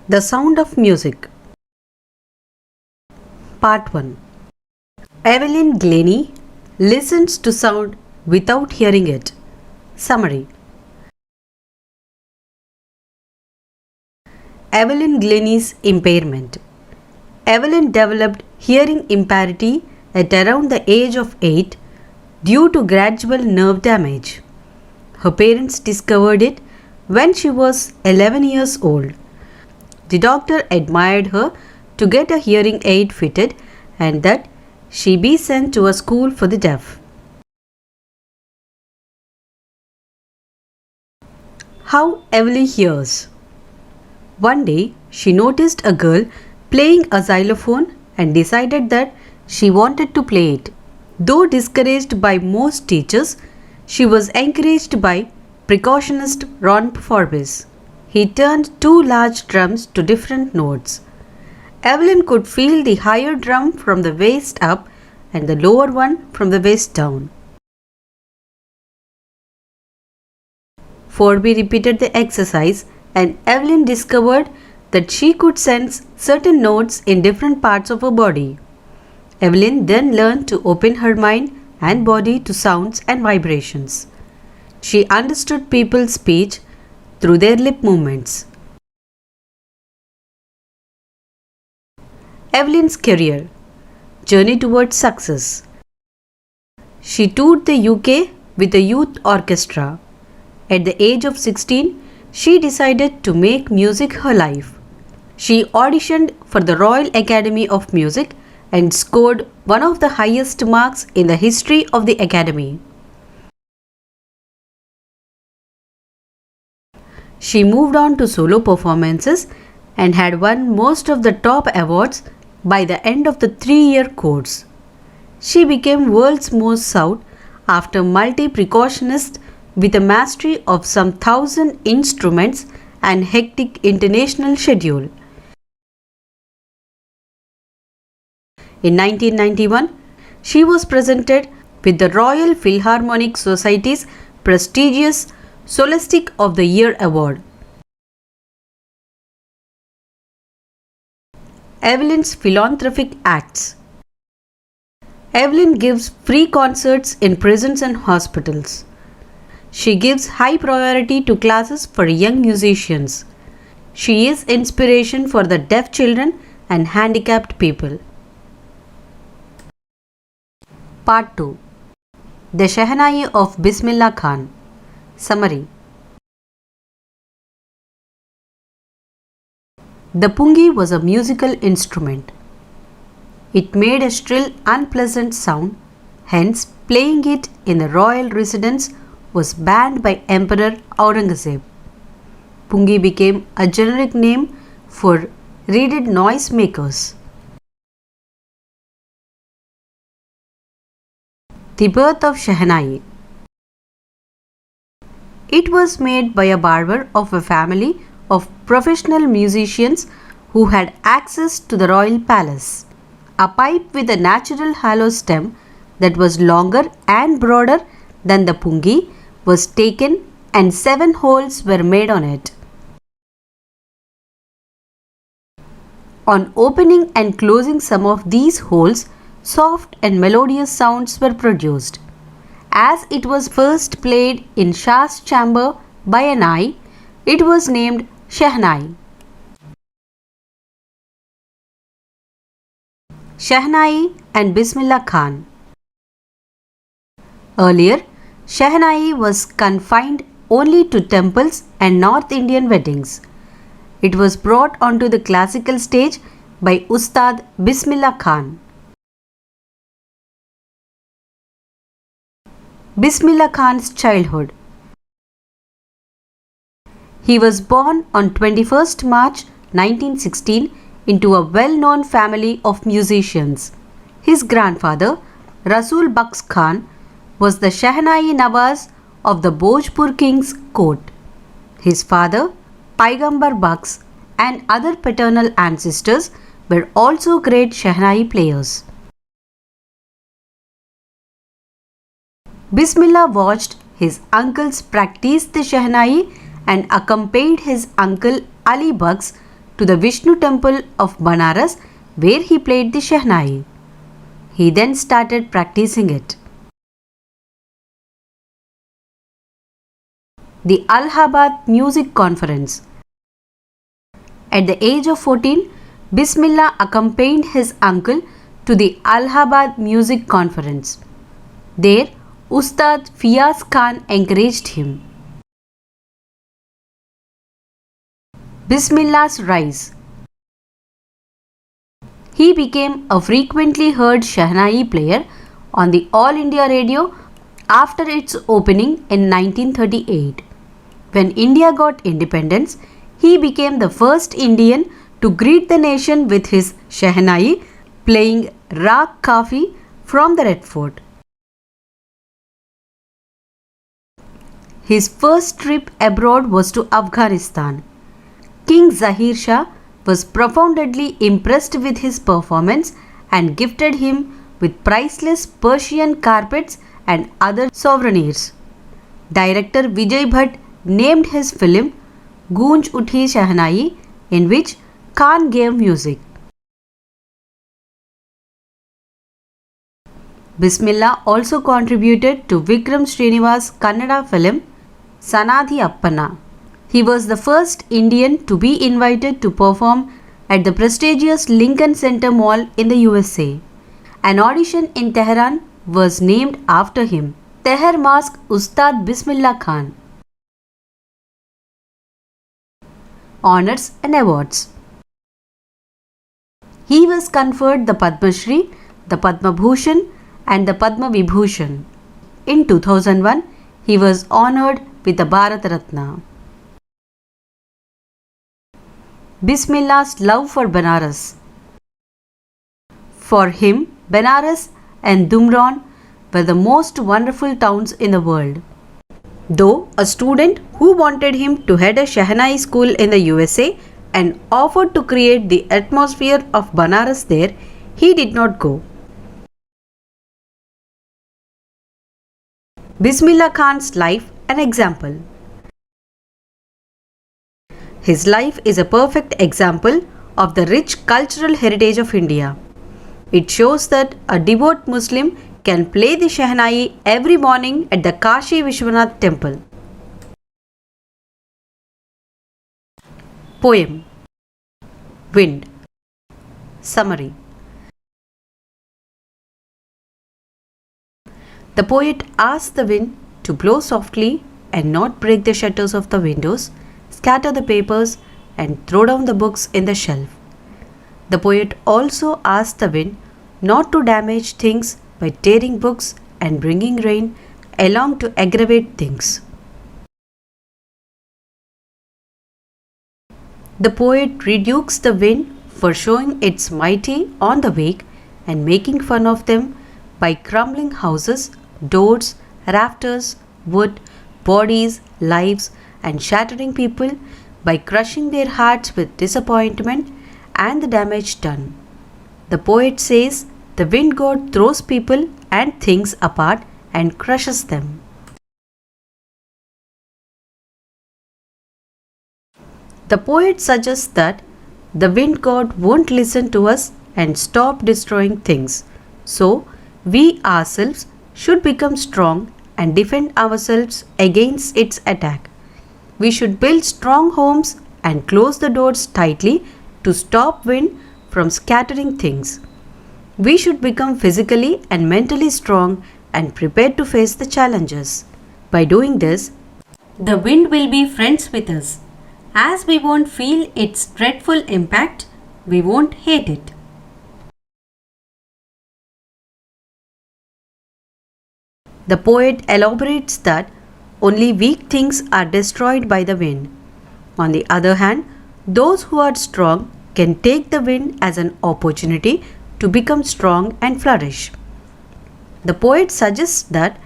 The Sound of Music. Part 1. Evelyn Glennie listens to sound without hearing it. Summary. Evelyn Glennie's impairment. Evelyn developed hearing impairment at around the age of 8 due to gradual nerve damage. Her parents discovered it when she was 11 years old. The doctor admired her to get a hearing aid fitted and that she be sent to a school for the deaf. How Evelyn hears. One day, she noticed a girl playing a xylophone and decided that she wanted to play it. Though discouraged by most teachers, she was encouraged by percussionist Ron Forbes. He turned two large drums to different notes. Evelyn could feel the higher drum from the waist up and the lower one from the waist down. Forbes repeated the exercise and Evelyn discovered that she could sense certain notes in different parts of her body. Evelyn then learned to open her mind and body to sounds and vibrations. She understood people's speech through their lip movements. Evelyn's career. Journey towards success. She toured the UK with a youth orchestra. At the age of 16, she decided to make music her life. She auditioned for the Royal Academy of Music and scored one of the highest marks in the history of the Academy. She moved on to solo performances and had won most of the top awards by the end of the 3-year course. She became world's most sought after multi-percussionist with a mastery of some 1,000 instruments and hectic international schedule. In 1991, she was presented with the Royal Philharmonic Society's prestigious Solistic of the Year award. Evelyn's philanthropic acts. Evelyn gives free concerts in prisons and hospitals. She gives high priority to classes for young musicians. She is inspiration for the deaf children and handicapped people. Part 2. The Shehnai of Bismillah Khan. Summary. The pungi was a musical instrument. It made a shrill, unpleasant sound, hence playing it in the royal residence was banned by Emperor Aurangzeb. Pungi became a generic name for reeded noise makers. The birth of Shehnai. It was made by a barber of a family of professional musicians who had access to the royal palace. A pipe with a natural hollow stem that was longer and broader than the pungi was taken and 7 holes were made on it. On opening and closing some of these holes, soft and melodious sounds were produced. As it was first played in Shah's chamber by an eye, it was named Shehnai. Shehnai and Bismillah Khan. Earlier, Shehnai was confined only to temples and North Indian weddings. It was brought onto the classical stage by Ustad Bismillah Khan. Bismillah Khan's childhood. He was born on 21st March 1916 into a well-known family of musicians. His grandfather, Rasul Bux Khan, was the Shehnai Nawaz of the Bhojpur king's court. His father, Paigambar Bux, and other paternal ancestors were also great Shehnai players. Bismillah watched his uncles practice the Shehnai and accompanied his uncle Ali Bux to the Vishnu temple of Banaras where he played the Shehnai. He then started practicing it. The Allahabad Music Conference. At the age of 14, Bismillah accompanied his uncle to the Allahabad Music Conference. There, Ustad Fiyaz Khan encouraged him. Bismillah's rise. He became a frequently heard Shehnai player on the All India Radio after its opening in 1938. When India got independence, he became the first Indian to greet the nation with his Shehnai, playing Rag Kafi from the Red Fort. His first trip abroad was to Afghanistan. King Zahir Shah was profoundly impressed with his performance and gifted him with priceless Persian carpets and other souvenirs. Director Vijay Bhatt named his film Goonj Uthi Shehnai, in which Khan gave music. Bismillah also contributed to Vikram Srinivas' Kannada film Sanadhi Appana. He was the first Indian to be invited to perform at the prestigious Lincoln Center Mall in the USA. An audition in Tehran was named after him, Teher Mask Ustad Bismillah Khan. Honours and awards. He was conferred the Padma Shri, the Padma Bhushan and the Padma Vibhushan. In 2001, he was honoured with the Bharat Ratna. Bismillah's love for Banaras. For him, Banaras and Dumraon were the most wonderful towns in the world. Though a student who wanted him to head a Shehnai school in the USA and offered to create the atmosphere of Banaras there, he did not go. Bismillah Khan's life and example. His life is a perfect example of the rich cultural heritage of India. It shows that a devout Muslim can play the Shehnai every morning at the Kashi Vishwanath temple. Poem. Wind. Summary. The poet asked the wind to blow softly and not break the shutters of the windows, scatter the papers and throw down the books in the shelf. The poet also asked the wind not to damage things by tearing books and bringing rain along to aggravate things. The poet rebukes the wind for showing its mighty on the wake and making fun of them by crumbling houses, doors, rafters, wood, bodies, lives, and shattering people by crushing their hearts with disappointment and the damage done. The poet says the wind god throws people and things apart and crushes them. The poet suggests that the wind god won't listen to us and stop destroying things. So, we ourselves should become strong and defend ourselves against its attack. We should build strong homes and close the doors tightly to stop wind from scattering things. We should become physically and mentally strong and prepared to face the challenges. By doing this, the wind will be friends with us. As we won't feel its dreadful impact, we won't hate it. The poet elaborates that only weak things are destroyed by the wind. On the other hand, those who are strong can take the wind as an opportunity to become strong and flourish. The poet suggests that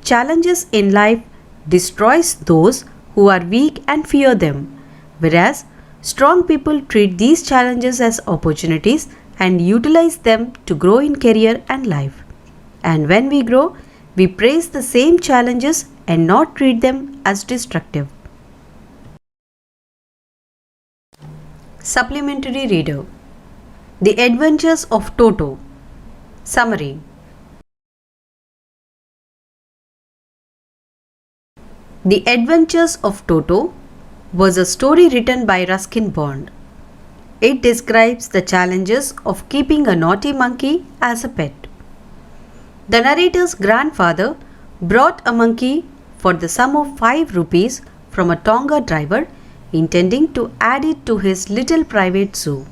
challenges in life destroys those who are weak and fear them, whereas strong people treat these challenges as opportunities and utilize them to grow in career and life. And when we grow, we praise the same challenges and not treat them as destructive. Supplementary reader. The Adventures of Toto. Summary. The Adventures of Toto was a story written by Ruskin Bond. It describes the challenges of keeping a naughty monkey as a pet. The narrator's grandfather brought a monkey for the sum of 5 rupees from a Tonga driver, intending to add it to his little private zoo.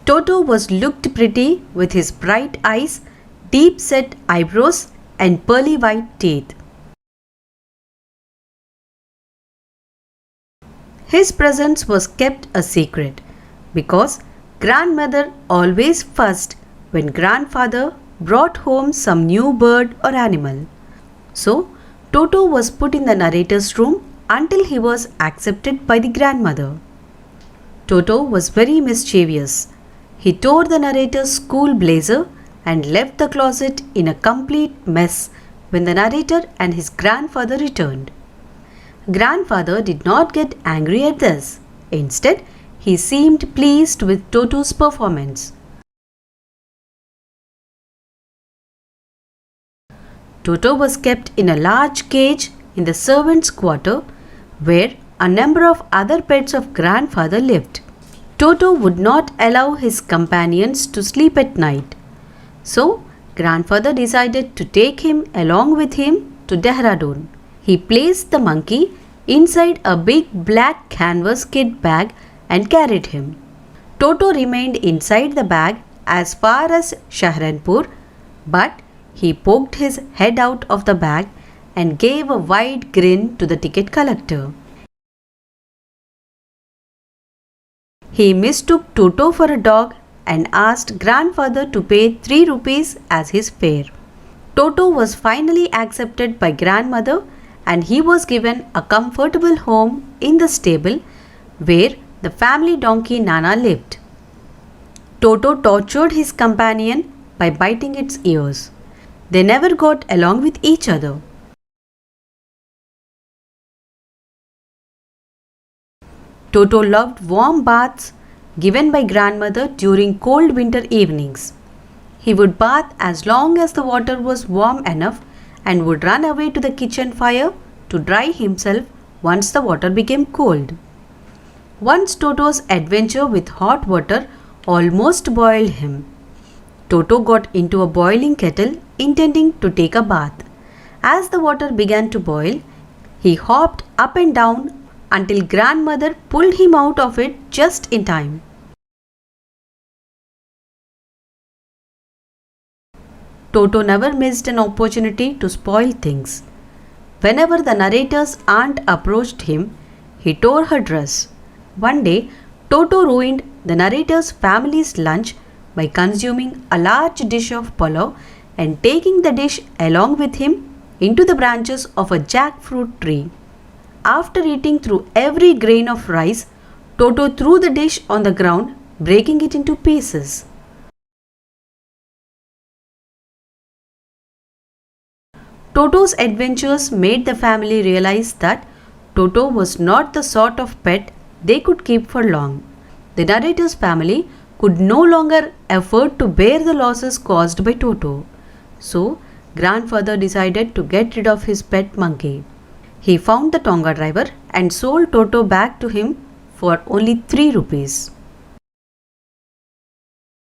Toto was looked pretty with his bright eyes, deep set eyebrows, and pearly white teeth. His presence was kept a secret because grandmother always fussed when grandfather brought home some new bird or animal. So, Toto was put in the narrator's room until he was accepted by the grandmother. Toto was very mischievous. He tore the narrator's school blazer and left the closet in a complete mess when the narrator and his grandfather returned. Grandfather did not get angry at this. Instead, he seemed pleased with Toto's performance. Toto was kept in a large cage in the servants' quarter where a number of other pets of grandfather lived. Toto would not allow his companions to sleep at night. So, grandfather decided to take him along with him to Dehradun. He placed the monkey inside a big black canvas kit bag and carried him. Toto remained inside the bag as far as Shahranpur, but he poked his head out of the bag and gave a wide grin to the ticket collector. He mistook Toto for a dog and asked grandfather to pay 3 rupees as his fare. Toto was finally accepted by grandmother and he was given a comfortable home in the stable where the family donkey Nana lived. Toto tortured his companion by biting its ears. They never got along with each other. Toto loved warm baths given by grandmother during cold winter evenings. He would bath as long as the water was warm enough and would run away to the kitchen fire to dry himself once the water became cold. Once Toto's adventure with hot water almost boiled him. Toto got into a boiling kettle intending to take a bath. As the water began to boil, he hopped up and down until grandmother pulled him out of it just in time. Toto never missed an opportunity to spoil things. Whenever the narrator's aunt approached him, he tore her dress. One day, Toto ruined the narrator's family's lunch by consuming a large dish of pulao and taking the dish along with him into the branches of a jackfruit tree. After eating through every grain of rice, Toto threw the dish on the ground, breaking it into pieces. Toto's adventures made the family realize that Toto was not the sort of pet they could keep for long. The narrator's family could no longer afford to bear the losses caused by Toto. So, grandfather decided to get rid of his pet monkey. He found the Tonga driver and sold Toto back to him for only 3 rupees.